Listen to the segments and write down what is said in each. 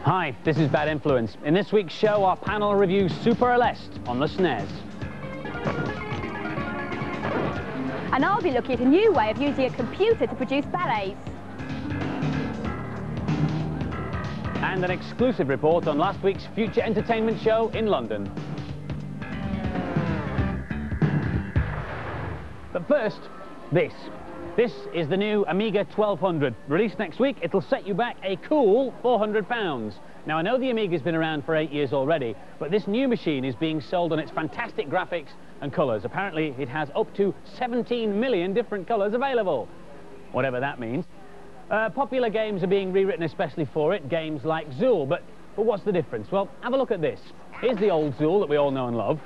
Hi, this is Bad Influence. In this week's show, our panel reviews Super Eleste on the SNES. And I'll be looking at a new way of using a computer to produce ballets. And an exclusive report on last week's Future Entertainment show in London. But first, this. This is the new Amiga 1200. Released next week, it'll set you back a cool £400. Now, I know the Amiga's been around for 8 years already, but this new machine is being sold on its fantastic graphics and colours. Apparently, it has up to 17 million different colours available, whatever that means. Popular games are being rewritten especially for it, games like Zool, but what's the difference? Well, have a look at this. Here's the old Zool that we all know and love.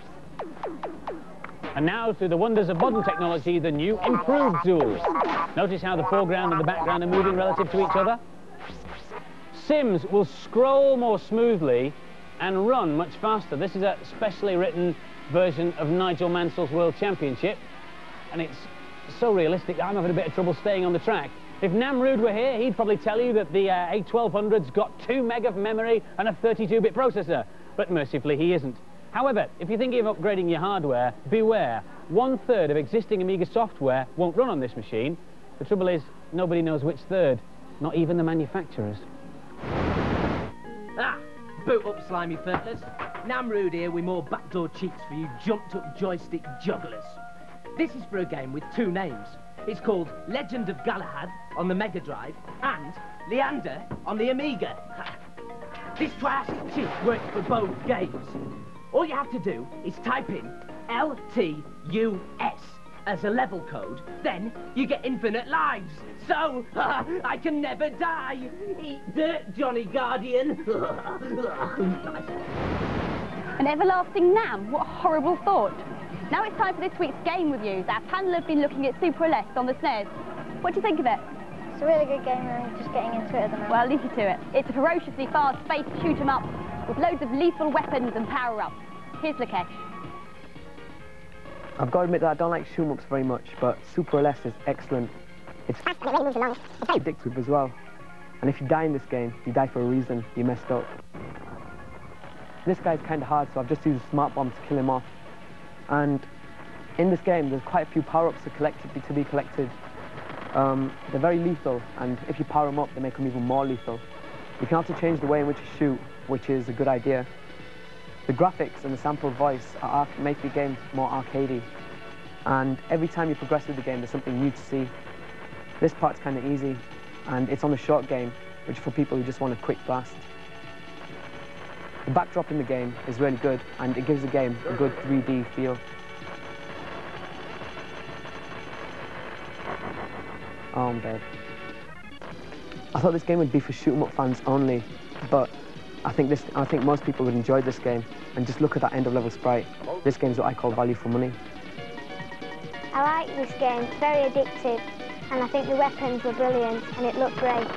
And now, through the wonders of modern technology, the new improved Zool. Notice how the foreground and the background are moving relative to each other? Sims will scroll more smoothly and run much faster. This is a specially written version of Nigel Mansell's World Championship, and it's so realistic that I'm having a bit of trouble staying on the track. If Namrud were here, he'd probably tell you that the A1200's got 2 meg of memory and a 32-bit processor, but mercifully he isn't. However, if you're thinking of upgrading your hardware, beware. 1/3 of existing Amiga software won't run on this machine. The trouble is, nobody knows which third, not even the manufacturers. Ah! Boot up, slimy furtlers. Namrud here with more backdoor cheats for you jumped-up joystick jugglers. This is for a game with 2 names. It's called Legend of Galahad on the Mega Drive and Leander on the Amiga. This classic cheat works for both games. All you have to do is type in LTUS as a level code, then you get infinite lives. So, I can never die. Eat dirt, Johnny Guardian. An everlasting Nam, what a horrible thought. Now it's time for this week's game reviews. Our panel have been looking at Super Eleste on the SNES. What do you think of it? It's a really good game and I'm just getting into it at the moment. Well, I'll leave you to it. It's a ferociously fast space shoot 'em up with loads of lethal weapons and power-ups. Here's Lakesh. I've got to admit that I don't like shoot-em-ups very much, but Super Eleste is excellent. It's addictive as well. And if you die in this game, you die for a reason. You messed up. This guy's kind of hard, so I've just used a smart bomb to kill him off. And in this game, there's quite a few power-ups to be collected. They're very lethal, and if you power them up, they make them even more lethal. You can also change the way in which you shoot, which is a good idea. The graphics and the sampled voice make the game more arcadey, and every time you progress through the game, there's something new to see. This part's kind of easy, and it's on the short game, which is for people who just want a quick blast. The backdrop in the game is really good, and it gives the game a good 3D feel. Oh, I'm dead. I thought this game would be for shoot-'em-up fans only, but I think most people would enjoy this game. And just look at that end-of-level sprite. This game's what I call value for money. I like this game, it's very addictive, and I think the weapons were brilliant and it looked great.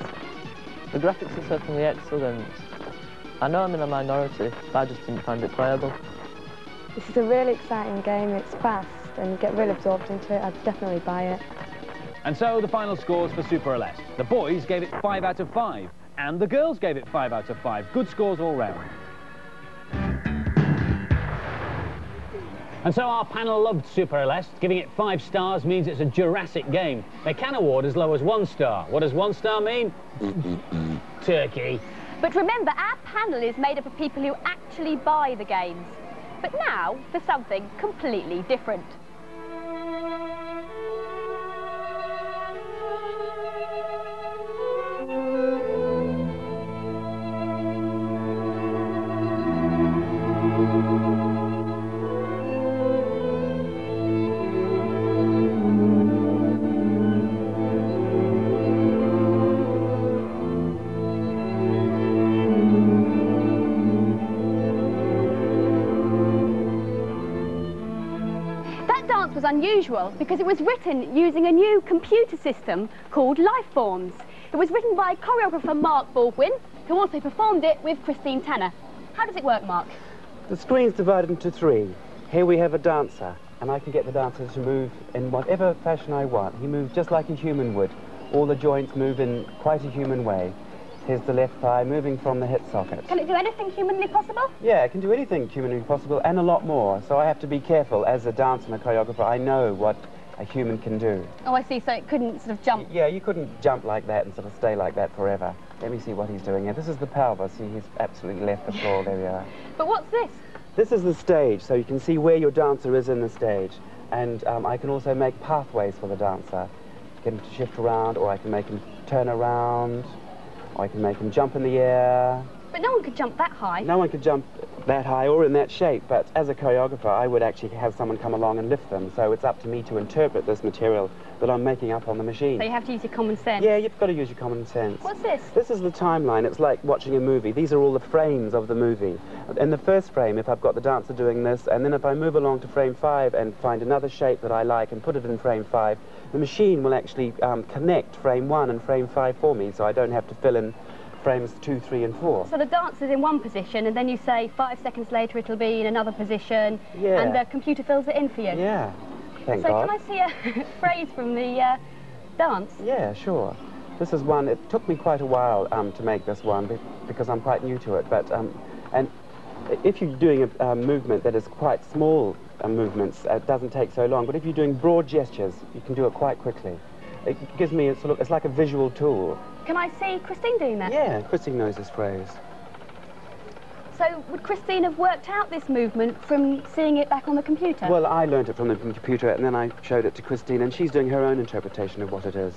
The graphics are certainly excellent. I know I'm in a minority, but I just didn't find it playable. This is a really exciting game, it's fast and you get really absorbed into it. I'd definitely buy it. And so the final scores for Super Eleste. The boys gave it 5 out of 5, and the girls gave it 5 out of 5. Good scores all round. And so our panel loved Super Eleste. Giving it 5 stars means it's a Jurassic game. They can award as low as 1 star. What does 1 star mean? Turkey. But remember, our panel is made up of people who actually buy the games. But now for something completely different. Was unusual because it was written using a new computer system called Lifeforms. It was written by choreographer Mark Baldwin, who also performed it with Christine Tanner. How does it work, Mark? The screen's divided into 3. Here we have a dancer, and I can get the dancer to move in whatever fashion I want. He moves just like a human would. All the joints move in quite a human way. Here's the left thigh moving from the hip socket. Can it do anything humanly possible? Yeah, it can do anything humanly possible and a lot more. So I have to be careful as a dancer and a choreographer. I know what a human can do. Oh, I see. So it couldn't sort of jump. Yeah, you couldn't jump like that and sort of stay like that forever. Let me see what he's doing here. This is the pelvis. See, he's absolutely left the floor. There we are. But what's this? This is the stage, so you can see where your dancer is in the stage. And I can also make pathways for the dancer. Get him to shift around, or I can make him turn around, or I can make him jump in the air. But no one could jump that high. No one could jump that high or in that shape, but as a choreographer, I would actually have someone come along and lift them, so it's up to me to interpret this material that I'm making up on the machine. So you have to use your common sense. Yeah, you've got to use your common sense. What's this? This is the timeline. It's like watching a movie. These are all the frames of the movie. In the first frame, if I've got the dancer doing this, and then if I move along to frame 5 and find another shape that I like and put it in frame 5, the machine will actually connect frame 1 and frame 5 for me, so I don't have to fill in frames 2, 3 and 4. So the dancer's in one position and then you say 5 seconds later it'll be in another position, yeah, and the computer fills it in for you? Yeah, thank so God. Can I see a phrase from the dance? Yeah, sure. This is one, it took me quite a while to make this one because I'm quite new to it, but and if you're doing a movement that is quite small movements, it doesn't take so long, but if you're doing broad gestures, you can do it quite quickly. It gives me a sort of, it's like a visual tool. Can I see Christine doing that? Yeah, Christine knows this phrase. So would Christine have worked out this movement from seeing it back on the computer? Well, I learnt it from the computer and then I showed it to Christine and she's doing her own interpretation of what it is.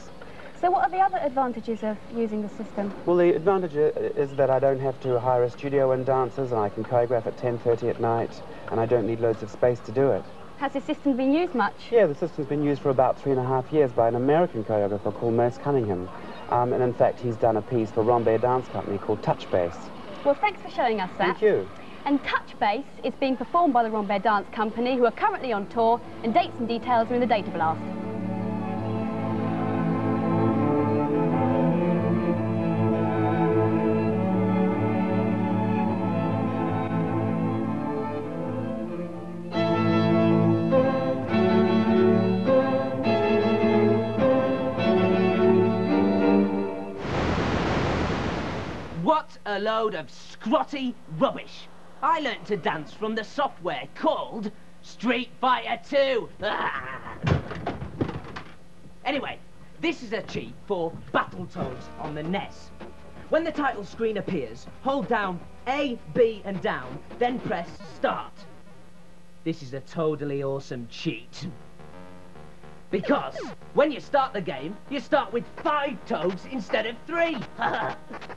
So what are the other advantages of using the system? Well, the advantage is that I don't have to hire a studio and dancers, and I can choreograph at 10:30 at night, and I don't need loads of space to do it. Has this system been used much? Yeah, the system's been used for about 3.5 years by an American choreographer called Merce Cunningham. And in fact, he's done a piece for Rambert Dance Company called Touch Bass. Well, thanks for showing us that. Thank you. And Touch Bass is being performed by the Rambert Dance Company, who are currently on tour, and dates and details are in the data blast. What a load of scrotty rubbish. I learnt to dance from the software called Street Fighter 2. Anyway, this is a cheat for Battletoads on the NES. When the title screen appears, hold down A, B and down, then press start. This is a totally awesome cheat. Because when you start the game, you start with 5 toads instead of 3.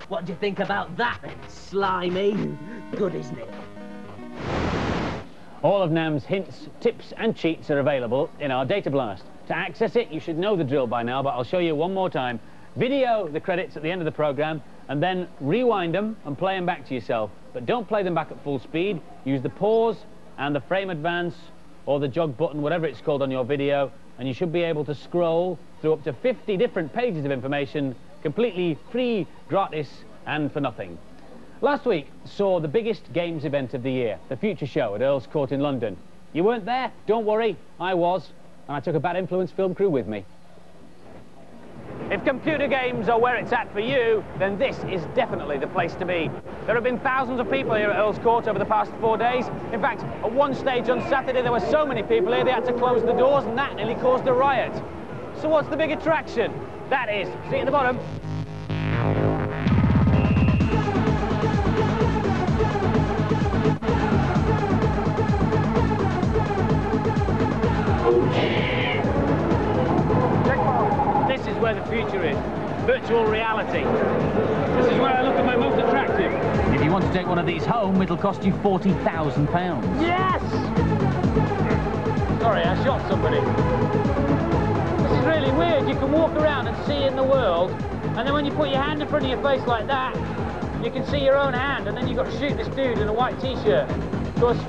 What do you think about that then, Slimy? Good, isn't it? All of Nam's hints, tips and cheats are available in our data blast. To access it, you should know the drill by now, but I'll show you one more time. Video the credits at the end of the programme and then rewind them and play them back to yourself. But don't play them back at full speed. Use the pause and the frame advance or the jog button, whatever it's called on your video, and you should be able to scroll through up to 50 different pages of information completely free, gratis and for nothing. Last week saw the biggest games event of the year, the Future Show at Earl's Court in London. You weren't there? Don't worry, I was, and I took a Bad Influence film crew with me. If computer games are where it's at for you, then this is definitely the place to be. There have been thousands of people here at Earl's Court over the past 4 days. In fact, at one stage on Saturday there were so many people here they had to close the doors, and that nearly caused a riot. So what's the big attraction? That is, see at the bottom, this is where the future is. Virtual reality. This is where I look at my most attractive. If you want to take one of these home, it'll cost you £40,000. Yes! Sorry, I shot somebody. This is really weird. You can walk around and see in the world, and then when you put your hand in front of your face like that, you can see your own hand, and then you've got to shoot this dude in a white t-shirt. Of course,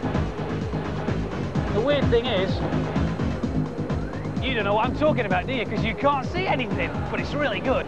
the weird thing is, you don't know what I'm talking about, do you? Because you can't see anything, but it's really good.